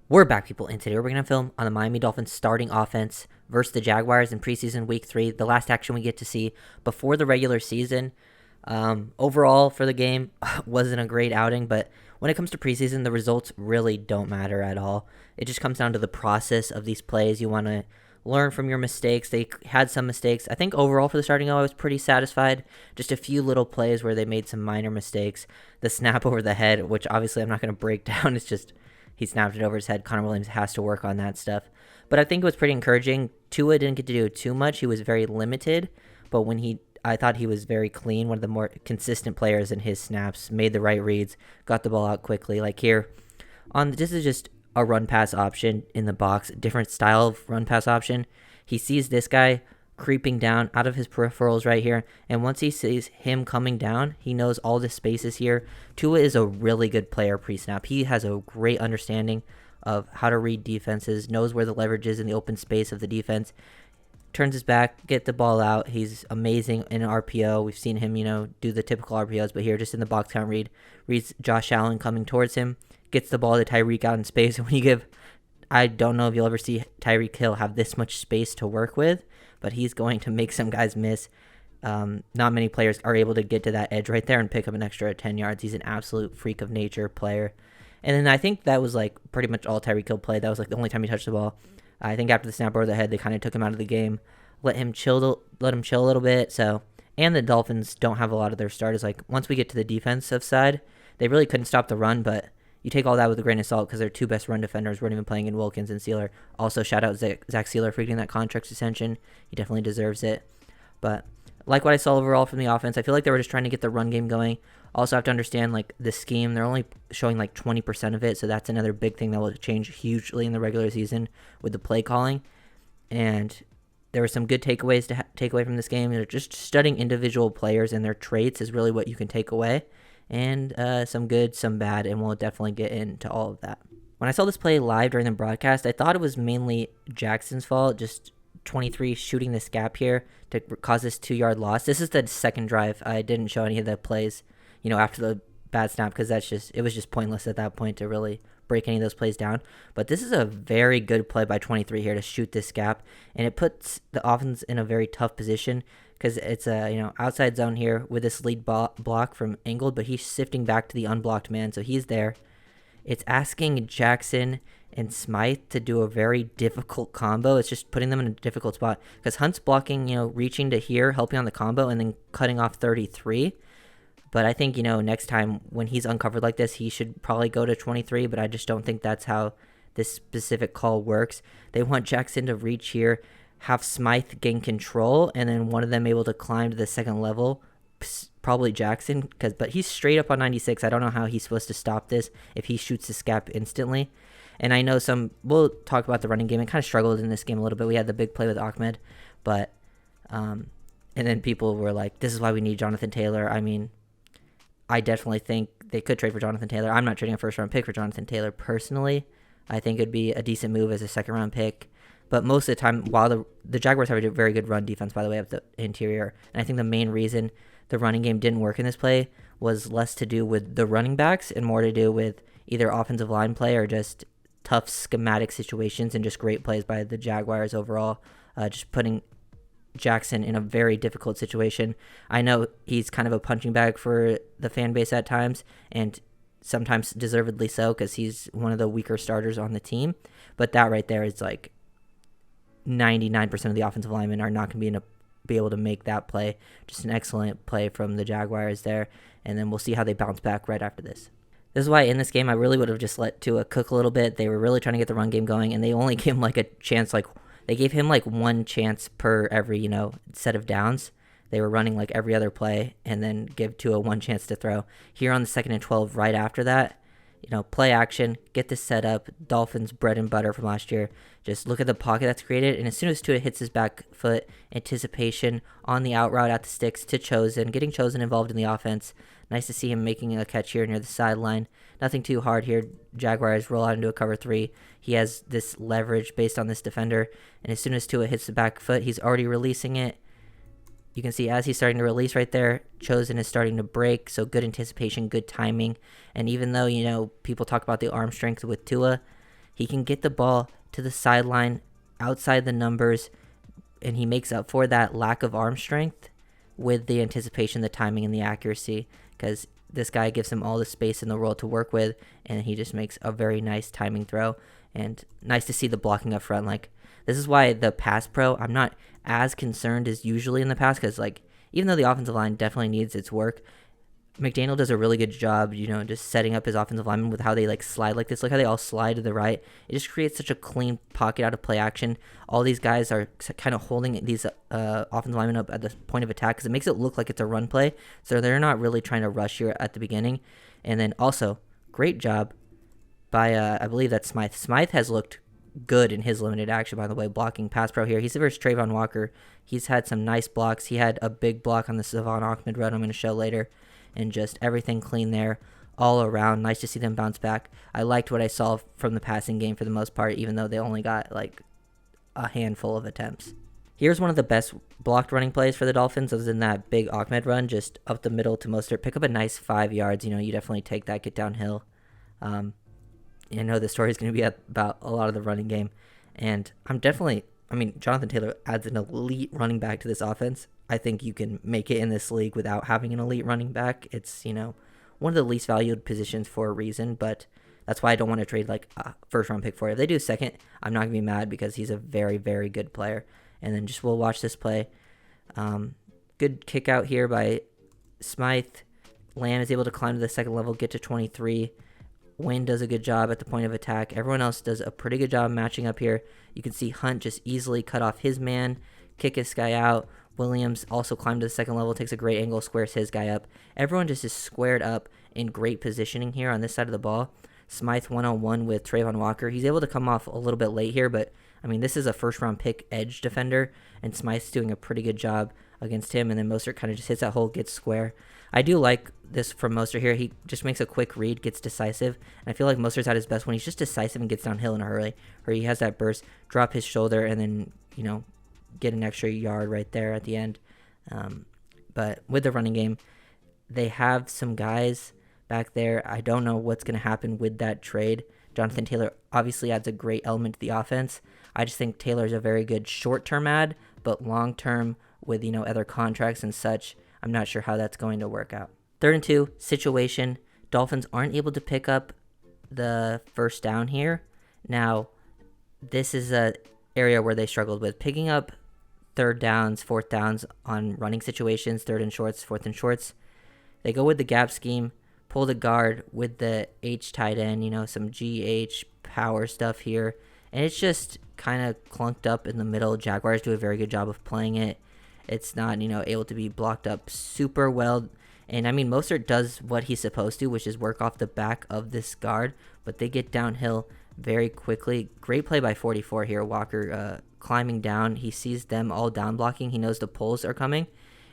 We're back, people, and today we're going to film on the Miami Dolphins starting offense versus the Jaguars in preseason week 3, the last action we get to see before the regular season. Overall, for the game, wasn't a great outing, but when it comes to preseason, the results really don't matter at all. It just comes down to the process of these plays. You want to learn from your mistakes. They had some mistakes. I think overall for the starting O, I was pretty satisfied. Just a few little plays where they made some minor mistakes. The snap over the head, which obviously I'm not going to break down, it's just he snapped it over his head. Connor Williams has to work on that stuff. But I think it was pretty encouraging. Tua didn't get to do too much. He was very limited. But I thought he was very clean. One of the more consistent players in his snaps. Made the right reads. Got the ball out quickly. Like here, this is just a run pass option in the box. Different style of run pass option. He sees this guy creeping down out of his peripherals right here. And once he sees him coming down, he knows all the spaces here. Tua is a really good player pre-snap. He has a great understanding of how to read defenses, knows where the leverage is in the open space of the defense, turns his back, get the ball out. He's amazing in an RPO. We've seen him, do the typical RPOs, but here just in the box count reads Josh Allen coming towards him, gets the ball to Tyreek out in space. And when you give, I don't know if you'll ever see Tyreek Hill have this much space to work with, but he's going to make some guys miss. Not many players are able to get to that edge right there and pick up an extra 10 yards. He's an absolute freak of nature player. And then I think that was like pretty much all Tyreek Hill played. That was like the only time he touched the ball. I think after the snap over the head, they kind of took him out of the game, let him chill a little bit. So, and the Dolphins don't have a lot of their starters. Like once we get to the defensive side, they really couldn't stop the run, but you take all that with a grain of salt because their two best run defenders weren't even playing in Wilkins and Sealer. Also, shout out Zach Sealer for getting that contract extension. He definitely deserves it. But like what I saw overall from the offense, I feel like they were just trying to get the run game going. Also have to understand like the scheme. They're only showing like 20% of it, so that's another big thing that will change hugely in the regular season with the play calling. And there were some good takeaways to take away from this game. They're just studying individual players and their traits is really what you can take away. And some good, some bad, and we'll definitely get into all of that. When I saw this play live during the broadcast, I thought it was mainly Jackson's fault, just 23 shooting this gap here to cause this 2-yard loss. This is the second drive. I didn't show any of the plays, after the bad snap because it was just pointless at that point to really break any of those plays down. But this is a very good play by 23 here to shoot this gap, and it puts the offense in a very tough position because it's a outside zone here with this lead block from Ingold, but he's sifting back to the unblocked man, so he's there. It's asking Jackson and Smythe to do a very difficult combo. It's just putting them in a difficult spot because Hunt's blocking, reaching to here, helping on the combo, and then cutting off 33. But I think, next time when he's uncovered like this, he should probably go to 23, but I just don't think that's how this specific call works. They want Jackson to reach here, have Smythe gain control, and then one of them able to climb to the second level, probably Jackson, but he's straight up on 96. I don't know how he's supposed to stop this if he shoots this gap instantly. And I know we'll talk about the running game. It kind of struggled in this game a little bit. We had the big play with Ahmed, but, and then people were like, this is why we need Jonathan Taylor. I mean, I definitely think they could trade for Jonathan Taylor. I'm not trading a first-round pick for Jonathan Taylor personally. I think it would be a decent move as a second-round pick. But most of the time, while the Jaguars have a very good run defense, by the way, of the interior, and I think the main reason the running game didn't work in this play was less to do with the running backs and more to do with either offensive line play or just tough schematic situations and just great plays by the Jaguars overall, just putting Jackson in a very difficult situation. I know he's kind of a punching bag for the fan base at times, and sometimes deservedly so because he's one of the weaker starters on the team. But that right there is like 99% of the offensive linemen are not going to be able to make that play. Just an excellent play from the Jaguars there, and then we'll see how they bounce back right after this. This is why in this game I really would have just let Tua cook a little bit. They were really trying to get the run game going, and they only gave him like a chance, they gave him like one chance per every, set of downs. They were running like every other play and then give Tua one chance to throw. Here on the 2nd and 12 right after that, play action, get this set up. Dolphins bread and butter from last year. Just look at the pocket that's created, and as soon as Tua hits his back foot, anticipation on the out route at the sticks to Chosen, getting Chosen involved in the offense. Nice to see him making a catch here near the sideline. Nothing too hard here. Jaguars roll out into a cover 3. He has this leverage based on this defender, and as soon as Tua hits the back foot, he's already releasing it. You can see as he's starting to release right there, Chosen is starting to break, so good anticipation, good timing. And even though, people talk about the arm strength with Tua, He can get the ball to the sideline outside the numbers, and he makes up for that lack of arm strength with the anticipation, the timing, and the accuracy, because this guy gives him all the space in the world to work with, and he just makes a very nice timing throw. And nice to see the blocking up front. Like, this is why the pass pro, I'm not as concerned as usually in the past, because, like, even though the offensive line definitely needs its work, McDaniel does a really good job, just setting up his offensive linemen with how they, like, slide like this. Look how they all slide to the right. It just creates such a clean pocket out of play action. All these guys are kind of holding these offensive linemen up at the point of attack, because it makes it look like it's a run play. So they're not really trying to rush here at the beginning. And then also, great job by, I believe that's Smythe. Smythe has looked good in his limited action, by the way, blocking pass pro here. He's versus Trayvon Walker. He's had some nice blocks. He had a big block on the Savon Ahmed run I'm going to show later. And just everything clean there all around. Nice to see them bounce back. I liked what I saw from the passing game for the most part, even though they only got like a handful of attempts. Here's one of the best blocked running plays for the Dolphins. It was in that big Ahmed run, just up the middle to Mostert. Pick up a nice 5 yards. You definitely take that, get downhill. I know the story is going to be about a lot of the running game. And Jonathan Taylor adds an elite running back to this offense. I think you can make it in this league without having an elite running back. It's, one of the least valued positions for a reason, but that's why I don't want to trade like a first-round pick for it. If they do second, I'm not going to be mad because he's a very, very good player. And then we'll watch this play. Good kick out here by Smythe. Lamb is able to climb to the second level, get to 23. Wayne does a good job at the point of attack. Everyone else does a pretty good job matching up here. You can see Hunt just easily cut off his man, kick this guy out. Williams also climbed to the second level, takes a great angle, squares his guy up. Everyone just is squared up in great positioning here on this side of the ball. Smythe one-on-one with Trayvon Walker. He's able to come off a little bit late here, but, this is a first-round pick edge defender, and Smythe's doing a pretty good job against him, and then Mostert kind of just hits that hole, gets square. I do like this from Mostert here. He just makes a quick read, gets decisive, and I feel like Mostert's at his best when he's just decisive and gets downhill in a hurry, where he has that burst, drop his shoulder, and then, get an extra yard right there at the end. But with the running game, they have some guys back there. I don't know what's going to happen with that trade. Jonathan Taylor obviously adds a great element to the offense. I just think Taylor's a very good short-term ad, but long-term with, other contracts and such, I'm not sure how that's going to work out. 3rd and 2, situation. Dolphins aren't able to pick up the first down here. Now, this is a area where they struggled with picking up 3rd downs, 4th downs on running situations, 3rd and shorts, 4th and shorts. They go with the gap scheme, pull the guard with the H tight end, some GH power stuff here. And it's just kind of clunked up in the middle. Jaguars do a very good job of playing it. It's not, able to be blocked up super well. And, Mostert does what he's supposed to, which is work off the back of this guard. But they get downhill very quickly. Great play by 44 here. Walker climbing down. He sees them all down blocking. He knows the pulls are coming.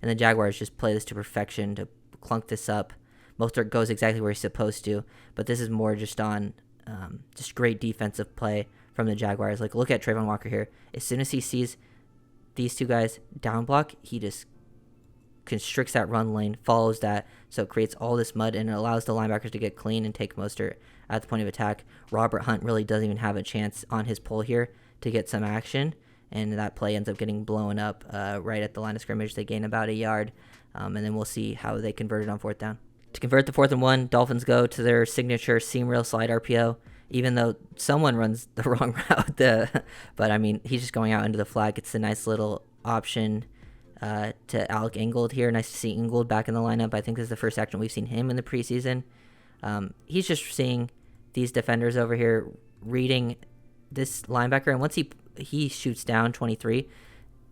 And the Jaguars just play this to perfection to clunk this up. Mostert goes exactly where he's supposed to. But this is more just on just great defensive play from the Jaguars. Like, look at Trayvon Walker here. As soon as he sees these two guys down block, he just constricts that run lane, follows that, so it creates all this mud, and it allows the linebackers to get clean and take Mostert at the point of attack. Robert Hunt really doesn't even have a chance on his pull here to get some action, and that play ends up getting blown up right at the line of scrimmage. They gain about a yard, and then we'll see how they convert it on 4th down. To convert the 4th and 1, Dolphins go to their signature seam rail slide RPO, even though someone runs the wrong route. But, he's just going out into the flat, gets a nice little option to Alec Ingold here. Nice to see Ingold back in the lineup. I think this is the first action we've seen him in the preseason. He's just seeing these defenders over here, reading this linebacker, and once he shoots down 23,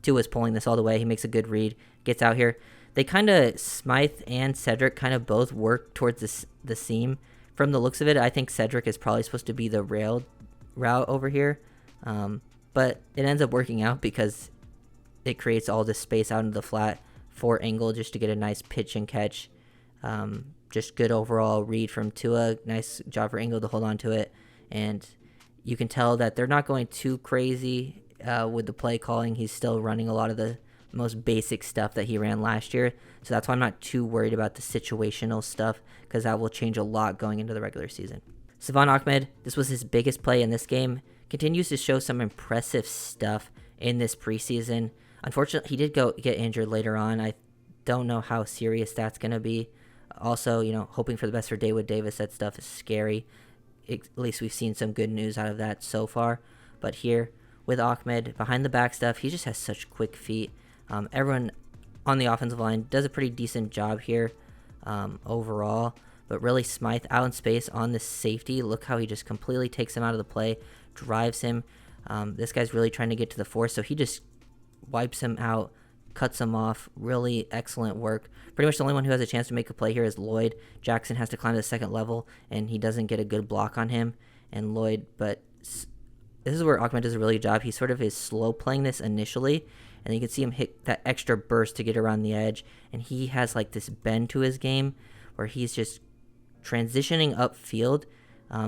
Tua's pulling this all the way. He makes a good read, gets out here. They kind of, Smythe and Cedric kind of both work towards the seam. From the looks of it, I think Cedric is probably supposed to be the rail route over here, but it ends up working out because it creates all this space out into the flat for Ingold just to get a nice pitch and catch. Just good overall read from Tua. Nice job for Ingold to hold on to it. And you can tell that they're not going too crazy with the play calling. He's still running a lot of the most basic stuff that he ran last year. So that's why I'm not too worried about the situational stuff, because that will change a lot going into the regular season. Savon Ahmed, this was his biggest play in this game, continues to show some impressive stuff in this preseason. Unfortunately, he did get injured later on. I don't know how serious that's going to be. Also, hoping for the best for David Davis. That stuff is scary. At least we've seen some good news out of that so far. But here, with Ahmed, behind the back stuff, he just has such quick feet. Everyone on the offensive line does a pretty decent job here overall. But really, Smythe out in space on this safety. Look how he just completely takes him out of the play, drives him. This guy's really trying to get to the force, so he just wipes him out, cuts him off. Really excellent work. Pretty much the only one who has a chance to make a play here is Lloyd. Jackson has to climb to the second level, and he doesn't get a good block on him. And Lloyd, but this is where Ahmed does a really good job. He sort of is slow playing this initially, and you can see him hit that extra burst to get around the edge. And he has like this bend to his game where he's just transitioning upfield,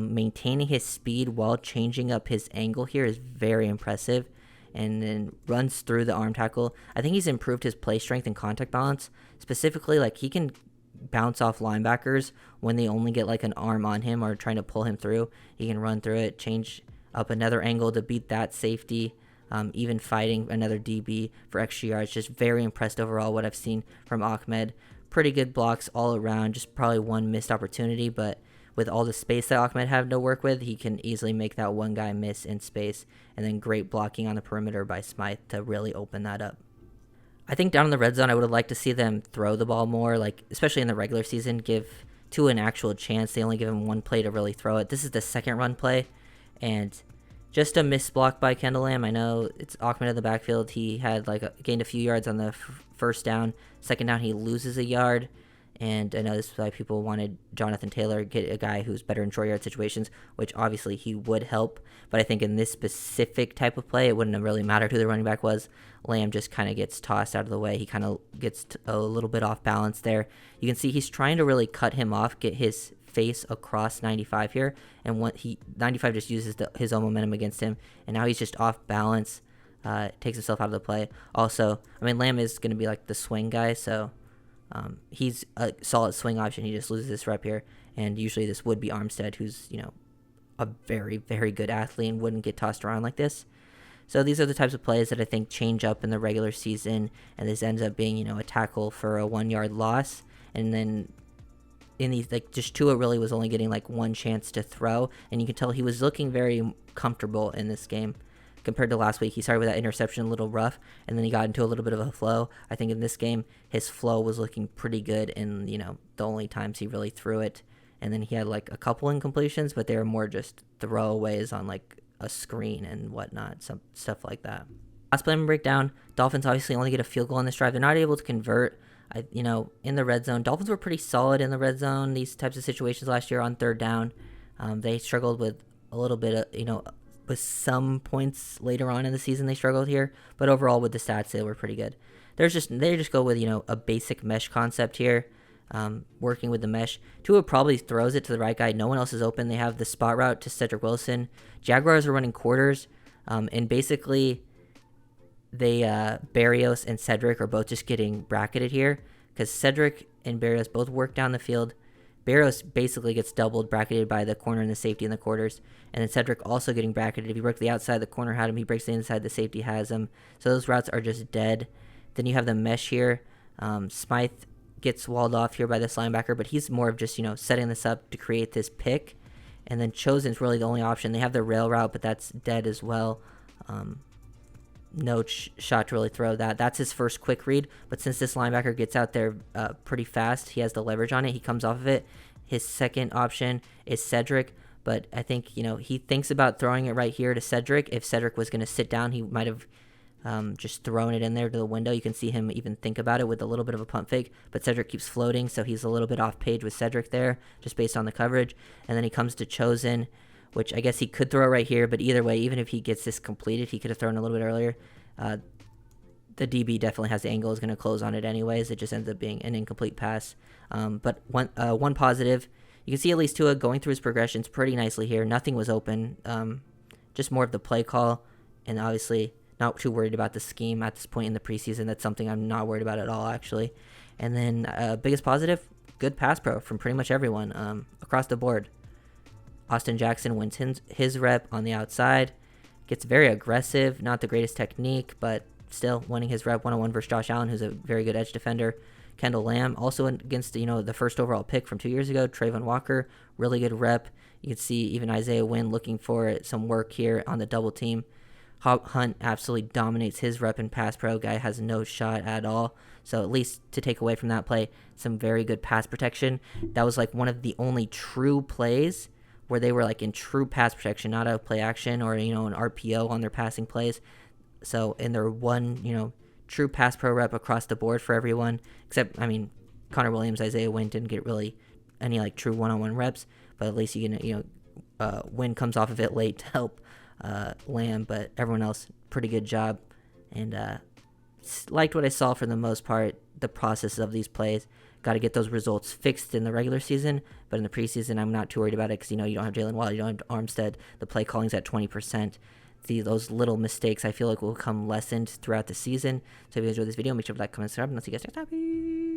maintaining his speed while changing up his angle here is very impressive. And then runs through the arm tackle. I think he's improved his play strength and contact balance. Specifically, like he can bounce off linebackers when they only get like an arm on him or trying to pull him through. He can run through it, change up another angle to beat that safety, even fighting another DB for extra yards. Just very impressed overall what I've seen from Ahmed. Pretty good blocks all around, just probably one missed opportunity, but with all the space that Ahmed had to work with, he can easily make that one guy miss in space, and then great blocking on the perimeter by Smythe to really open that up. I think down in the red zone, I would have liked to see them throw the ball more, like especially in the regular season, give Tua an actual chance. They only give him one play to really throw it. This is the second run play, and just a missed block by Kendall Lamb. I know it's Ahmed in the backfield. He had gained a few yards on the first down. Second down, he loses a yard. And I know this is why people wanted Jonathan Taylor, get a guy who's better in short yard situations, which obviously he would help. But I think in this specific type of play, it wouldn't have really mattered who the running back was. Lamb just kind of gets tossed out of the way. He kind of gets a little bit off balance there. You can see he's trying to really cut him off, get his face across 95 here. And 95 just uses his own momentum against him. And now he's just off balance, takes himself out of the play. Also, Lamb is going to be like the swing guy, so... he's a solid swing option. He just loses this rep here, and usually this would be Armstead, who's a very, very good athlete and wouldn't get tossed around like this. So these are the types of plays that I think change up in the regular season, and this ends up being a tackle for a 1 yard loss. And then in these, just Tua really was only getting one chance to throw, and you can tell he was looking very comfortable in this game. Compared to last week, he started with that interception a little rough, and then he got into a little bit of a flow. I think in this game, his flow was looking pretty good in, the only times he really threw it. And then he had, a couple incompletions, but they were more just throwaways on, a screen and whatnot, some stuff like that. Last play breakdown, Dolphins obviously only get a field goal on this drive. They're not able to convert, in the red zone. Dolphins were pretty solid in the red zone, these types of situations last year on third down. They struggled with a little bit of, with some points later on in the season they struggled here, but overall with the stats they were pretty good. They just go with a basic mesh concept here, working with the mesh. Tua probably throws it to the right guy. No one else is open. They have the spot route to Cedric Wilson. Jaguars are running quarters, and basically Barrios and Cedric are both just getting bracketed here because Cedric and Barrios both work down the field. Barrios basically gets doubled, bracketed by the corner and the safety in the quarters. And then Cedric also getting bracketed. If he broke the outside, the corner had him. He breaks the inside, the safety has him. So those routes are just dead. Then you have the mesh here. Smythe gets walled off here by this linebacker, but he's more of just, setting this up to create this pick. And then Chosen's really the only option. They have the rail route, but that's dead as well. No shot to really throw that. That's his first quick read, but since this linebacker gets out there pretty fast, he has the leverage on it. He comes off of it. His second option is Cedric, but I think, he thinks about throwing it right here to Cedric. If Cedric was going to sit down, he might have just thrown it in there to the window. You can see him even think about it with a little bit of a pump fake, but Cedric keeps floating, so he's a little bit off page with Cedric there, just based on the coverage. And then he comes to Chosen, which I guess he could throw right here, but either way, even if he gets this completed, he could have thrown a little bit earlier. The DB definitely has the angle, is going to close on it anyways. It just ends up being an incomplete pass. But one positive, you can see at least Tua going through his progressions pretty nicely here. Nothing was open, just more of the play call, and obviously not too worried about the scheme at this point in the preseason. That's something I'm not worried about at all, actually. And then biggest positive, good pass pro from pretty much everyone across the board. Austin Jackson wins his rep on the outside. Gets very aggressive, not the greatest technique, but still winning his rep one-on-one versus Josh Allen, who's a very good edge defender. Kendall Lamb, also against the first overall pick from 2 years ago, Trayvon Walker, really good rep. You can see even Isaiah Wynn looking for some work here on the double team. Hunt absolutely dominates his rep in pass pro. Guy has no shot at all. So at least to take away from that play, some very good pass protection. That was like one of the only true plays where they were like in true pass protection, not a play action or, an RPO on their passing plays. So in their one, true pass pro rep across the board for everyone, except, Connor Williams, Isaiah Wynn didn't get really any like true one-on-one reps, but at least Wynn comes off of it late to help Lamb, but everyone else, pretty good job. And liked what I saw for the most part, the process of these plays. Got to get those results fixed in the regular season, but in the preseason, I'm not too worried about it because, you don't have Jalen Waddle, you don't have Armstead. The play calling's at 20%. Those little mistakes, I feel like, will come lessened throughout the season. So if you enjoyed this video, make sure to like, comment, subscribe, and I'll see you guys next time. Peace.